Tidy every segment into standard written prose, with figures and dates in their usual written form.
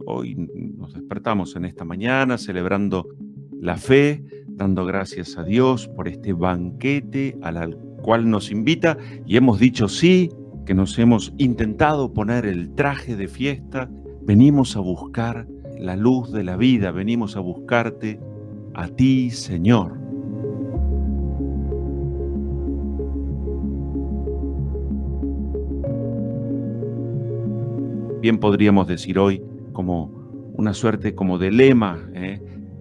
Hoy nos despertamos en esta mañana celebrando la fe, dando gracias a Dios por este banquete al cual nos invita y hemos dicho sí, que nos hemos intentado poner el traje de fiesta. Venimos a buscar la luz de la vida, venimos a buscarte a ti, Señor. Bien podríamos decir hoy como una suerte como de lema,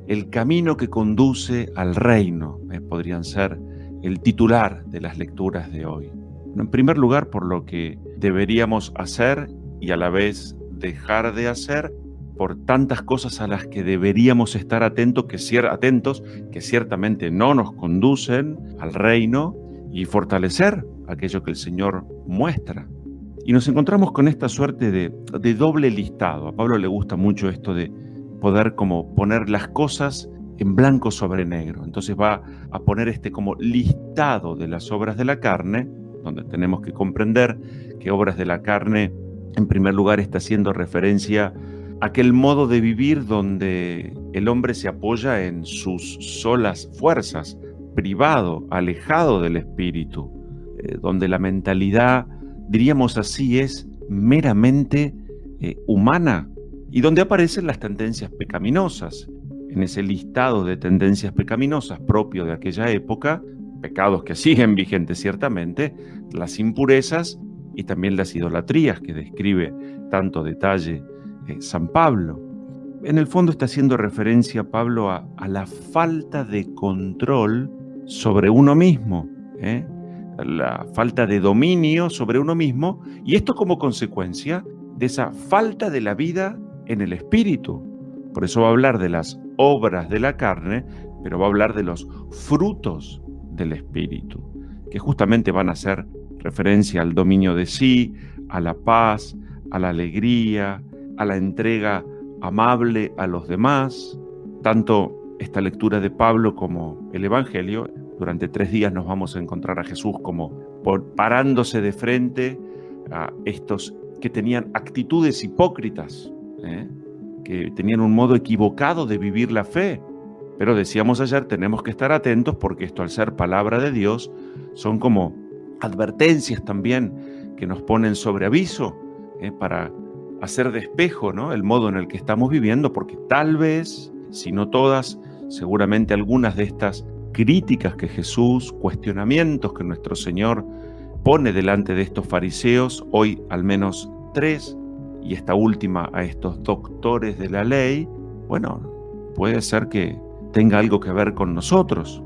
el camino que conduce al reino, podrían ser el titular de las lecturas de hoy. En primer lugar, por lo que deberíamos hacer y a la vez dejar de hacer, por tantas cosas a las que deberíamos estar atentos, que ciertamente no nos conducen al reino, y fortalecer aquello que el Señor muestra. Y nos encontramos con esta suerte de doble listado. A Pablo le gusta mucho esto de poder como poner las cosas en blanco sobre negro. Entonces va a poner este como listado de las obras de la carne, donde tenemos que comprender que obras de la carne, en primer lugar, está haciendo referencia a aquel modo de vivir donde el hombre se apoya en sus solas fuerzas, privado, alejado del espíritu, donde la mentalidad, diríamos así, es meramente humana, y donde aparecen las tendencias pecaminosas. En ese listado de tendencias pecaminosas propio de aquella época, pecados que siguen vigentes ciertamente, las impurezas y también las idolatrías que describe tanto detalle San Pablo. En el fondo está haciendo referencia Pablo a la falta de control sobre uno mismo, la falta de dominio sobre uno mismo, y esto como consecuencia de esa falta de la vida en el espíritu. Por eso va a hablar de las obras de la carne, pero va a hablar de los frutos del espíritu, que justamente van a hacer referencia al dominio de sí, a la paz, a la alegría, a la entrega amable a los demás. Tanto esta lectura de Pablo como el Evangelio, durante 3 días nos vamos a encontrar a Jesús como parándose de frente a estos que tenían actitudes hipócritas, que tenían un modo equivocado de vivir la fe. Pero decíamos ayer, tenemos que estar atentos porque esto, al ser palabra de Dios, son como advertencias también que nos ponen sobre aviso, para hacer de espejo, ¿no?, el modo en el que estamos viviendo, porque tal vez, si no todas, seguramente algunas de estas críticas que Jesús, cuestionamientos que nuestro Señor pone delante de estos fariseos, hoy al menos 3, y esta última a estos doctores de la ley, bueno, puede ser que tenga algo que ver con nosotros.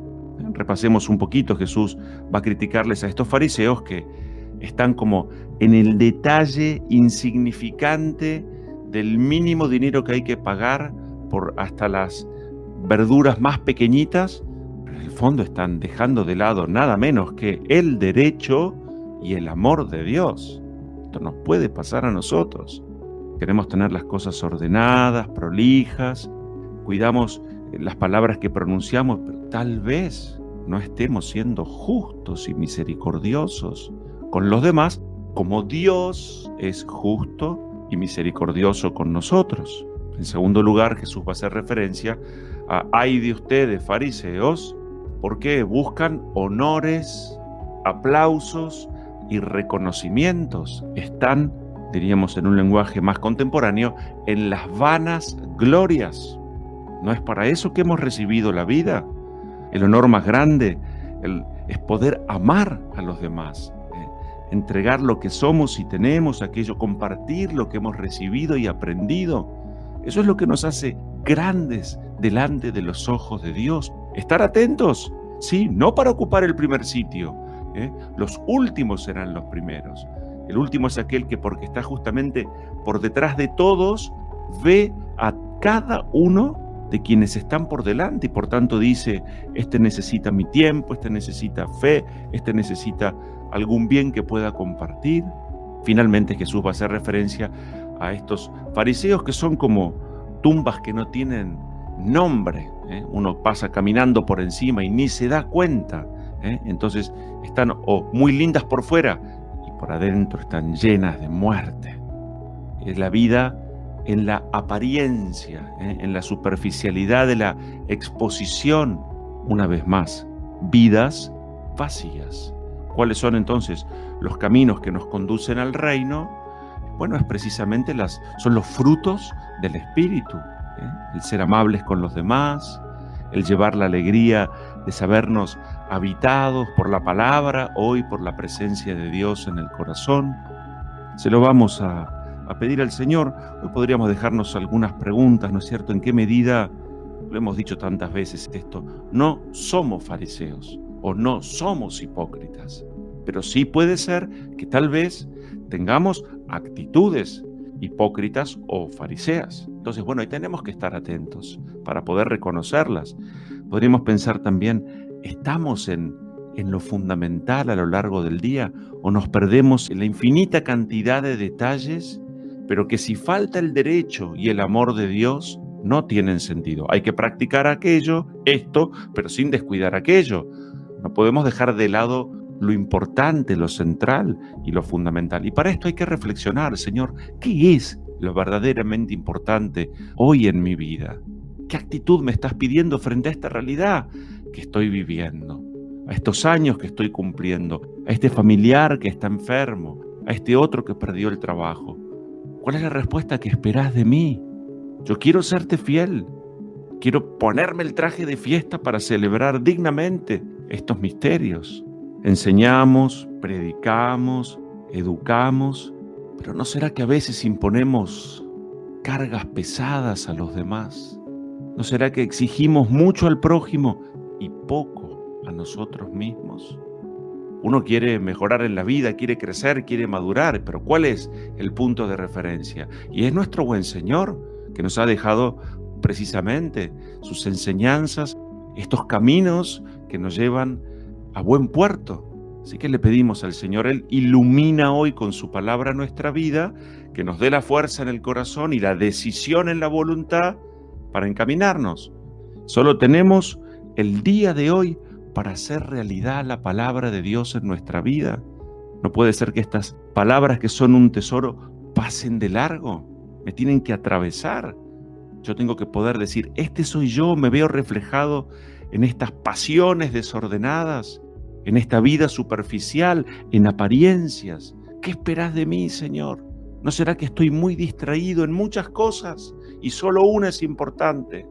Repasemos un poquito. Jesús va a criticarles a estos fariseos que están como en el detalle insignificante del mínimo dinero que hay que pagar por hasta las verduras más pequeñitas, pero en el fondo están dejando de lado nada menos que el derecho y el amor de Dios. Esto nos puede pasar a nosotros. Queremos tener las cosas ordenadas, prolijas, cuidamos las palabras que pronunciamos, pero tal vez no estemos siendo justos y misericordiosos con los demás, como Dios es justo y misericordioso con nosotros. En segundo lugar, Jesús va a hacer referencia a ay de ustedes, fariseos, porque buscan honores, aplausos y reconocimientos. Están, diríamos en un lenguaje más contemporáneo, en las vanas glorias. ¿No es para eso que hemos recibido la vida? El honor más grande es poder amar a los demás, entregar lo que somos y tenemos, aquello, compartir lo que hemos recibido y aprendido. Eso es lo que nos hace grandes delante de los ojos de Dios. Estar atentos, sí, no para ocupar el primer sitio. Los últimos serán los primeros. El último es aquel que, porque está justamente por detrás de todos, ve a cada uno de quienes están por delante, y por tanto dice, este necesita mi tiempo, este necesita fe, este necesita algún bien que pueda compartir. Finalmente Jesús va a hacer referencia a estos fariseos que son como tumbas que no tienen nombre, uno pasa caminando por encima y ni se da cuenta, entonces están o muy lindas por fuera y por adentro están llenas de muerte. Es la vida en la apariencia, en la superficialidad de la exposición, una vez más, vidas vacías. ¿Cuáles son entonces los caminos que nos conducen al reino? Bueno, es precisamente son los frutos del Espíritu, el ser amables con los demás, el llevar la alegría de sabernos habitados por la palabra, hoy por la presencia de Dios en el corazón. Se lo vamos a pedir al Señor. Hoy podríamos dejarnos algunas preguntas, ¿no es cierto? ¿En qué medida, lo hemos dicho tantas veces esto, no somos fariseos o no somos hipócritas? Pero sí puede ser que tal vez tengamos actitudes hipócritas o fariseas. Entonces, bueno, ahí tenemos que estar atentos para poder reconocerlas. Podríamos pensar también, ¿estamos en lo fundamental a lo largo del día o nos perdemos en la infinita cantidad de detalles, pero que si falta el derecho y el amor de Dios, no tienen sentido? Hay que practicar esto, pero sin descuidar aquello. No podemos dejar de lado lo importante, lo central y lo fundamental. Y para esto hay que reflexionar, Señor, ¿qué es lo verdaderamente importante hoy en mi vida? ¿Qué actitud me estás pidiendo frente a esta realidad que estoy viviendo? A estos años que estoy cumpliendo, a este familiar que está enfermo, a este otro que perdió el trabajo. ¿Cuál es la respuesta que esperás de mí? Yo quiero serte fiel. Quiero ponerme el traje de fiesta para celebrar dignamente estos misterios. Enseñamos, predicamos, educamos, pero ¿no será que a veces imponemos cargas pesadas a los demás? ¿No será que exigimos mucho al prójimo y poco a nosotros mismos? Uno quiere mejorar en la vida, quiere crecer, quiere madurar, pero ¿cuál es el punto de referencia? Y es nuestro buen Señor, que nos ha dejado precisamente sus enseñanzas, estos caminos que nos llevan a buen puerto. Así que le pedimos al Señor, Él ilumina hoy con su palabra nuestra vida, que nos dé la fuerza en el corazón y la decisión en la voluntad para encaminarnos. Solo tenemos el día de hoy para hacer realidad la palabra de Dios en nuestra vida. No puede ser que estas palabras que son un tesoro pasen de largo, me tienen que atravesar. Yo tengo que poder decir, este soy yo, me veo reflejado en estas pasiones desordenadas, en esta vida superficial, en apariencias. ¿Qué esperás de mí, Señor? ¿No será que estoy muy distraído en muchas cosas y solo una es importante?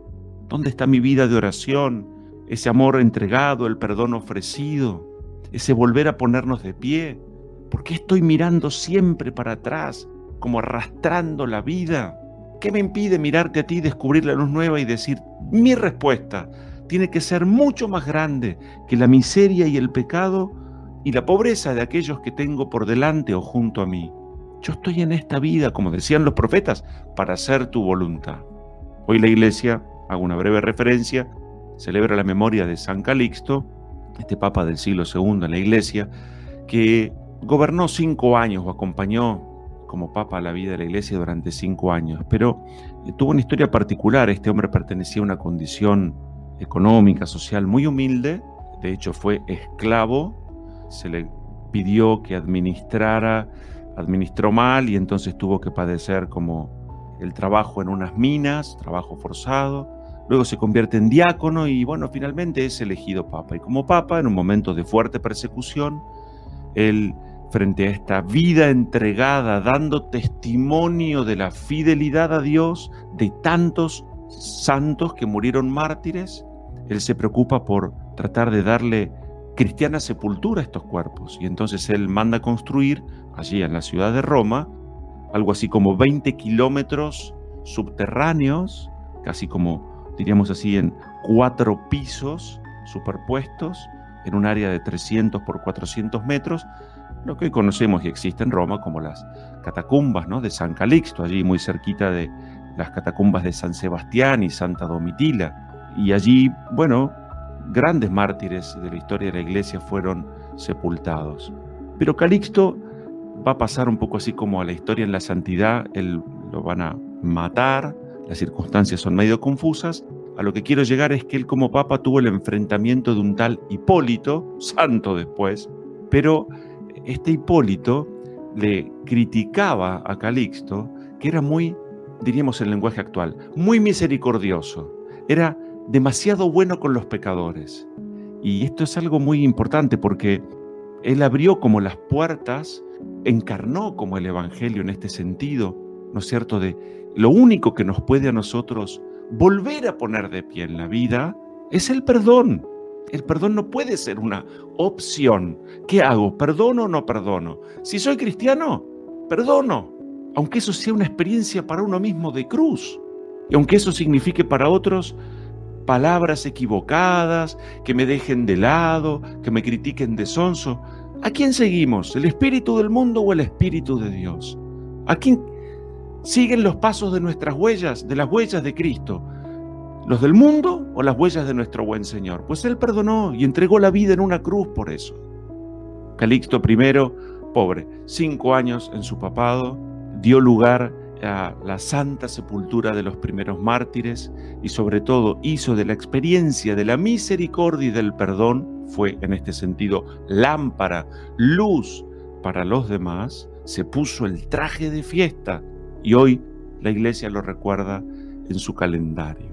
¿Dónde está mi vida de oración? Ese amor entregado, el perdón ofrecido, ese volver a ponernos de pie. ¿Por qué estoy mirando siempre para atrás, como arrastrando la vida? ¿Qué me impide mirarte a ti, descubrir la luz nueva y decir, mi respuesta tiene que ser mucho más grande que la miseria y el pecado y la pobreza de aquellos que tengo por delante o junto a mí? Yo estoy en esta vida, como decían los profetas, para hacer tu voluntad. Hoy la Iglesia, hago una breve referencia, celebra la memoria de San Calixto, este papa del siglo II en la Iglesia, que gobernó 5 años o acompañó como papa a la vida de la Iglesia durante 5 años, pero tuvo una historia particular. Este hombre pertenecía a una condición económica, social muy humilde, de hecho fue esclavo, se le pidió que administró mal y entonces tuvo que padecer como el trabajo en unas minas, trabajo forzado. Luego se convierte en diácono y bueno, finalmente es elegido papa. Y como papa, en un momento de fuerte persecución, él, frente a esta vida entregada, dando testimonio de la fidelidad a Dios de tantos santos que murieron mártires, él se preocupa por tratar de darle cristiana sepultura a estos cuerpos. Y entonces él manda construir, allí en la ciudad de Roma, algo así como 20 kilómetros subterráneos, casi como diríamos así, en 4 pisos superpuestos, en un área de 300 por 400 metros, lo que hoy conocemos y existe en Roma como las catacumbas, ¿no?, de San Calixto, allí muy cerquita de las catacumbas de San Sebastián y Santa Domitila. Y allí, bueno, grandes mártires de la historia de la Iglesia fueron sepultados. Pero Calixto va a pasar un poco así como a la historia en la santidad. Él lo van a matar. Las circunstancias son medio confusas. A lo que quiero llegar es que él como papa tuvo el enfrentamiento de un tal Hipólito, santo después, pero este Hipólito le criticaba a Calixto que era muy, diríamos en lenguaje actual, muy misericordioso. Era demasiado bueno con los pecadores. Y esto es algo muy importante porque él abrió como las puertas, encarnó como el Evangelio en este sentido, ¿no es cierto?, de lo único que nos puede a nosotros volver a poner de pie en la vida es el perdón. El perdón no puede ser una opción. ¿Qué hago? ¿Perdono o no perdono? Si soy cristiano, perdono, aunque eso sea una experiencia para uno mismo de cruz, y aunque eso signifique para otros palabras equivocadas, que me dejen de lado, que me critiquen de sonso. ¿A quién seguimos? ¿El espíritu del mundo o el espíritu de Dios? ¿A quién siguen los pasos de nuestras huellas, de las huellas de Cristo? ¿Los del mundo o las huellas de nuestro buen Señor? Pues Él perdonó y entregó la vida en una cruz por eso. Calixto I, pobre, 5 años en su papado, dio lugar a la santa sepultura de los primeros mártires y sobre todo hizo de la experiencia de la misericordia y del perdón, fue en este sentido lámpara, luz para los demás, se puso el traje de fiesta y hoy la Iglesia lo recuerda en su calendario.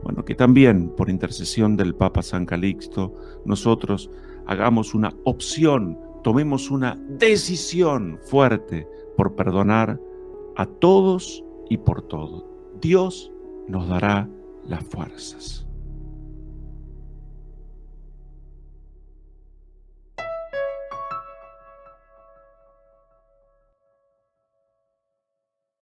Bueno, que también por intercesión del Papa San Calixto nosotros hagamos una opción, tomemos una decisión fuerte por perdonar a todos y por todo. Dios nos dará las fuerzas.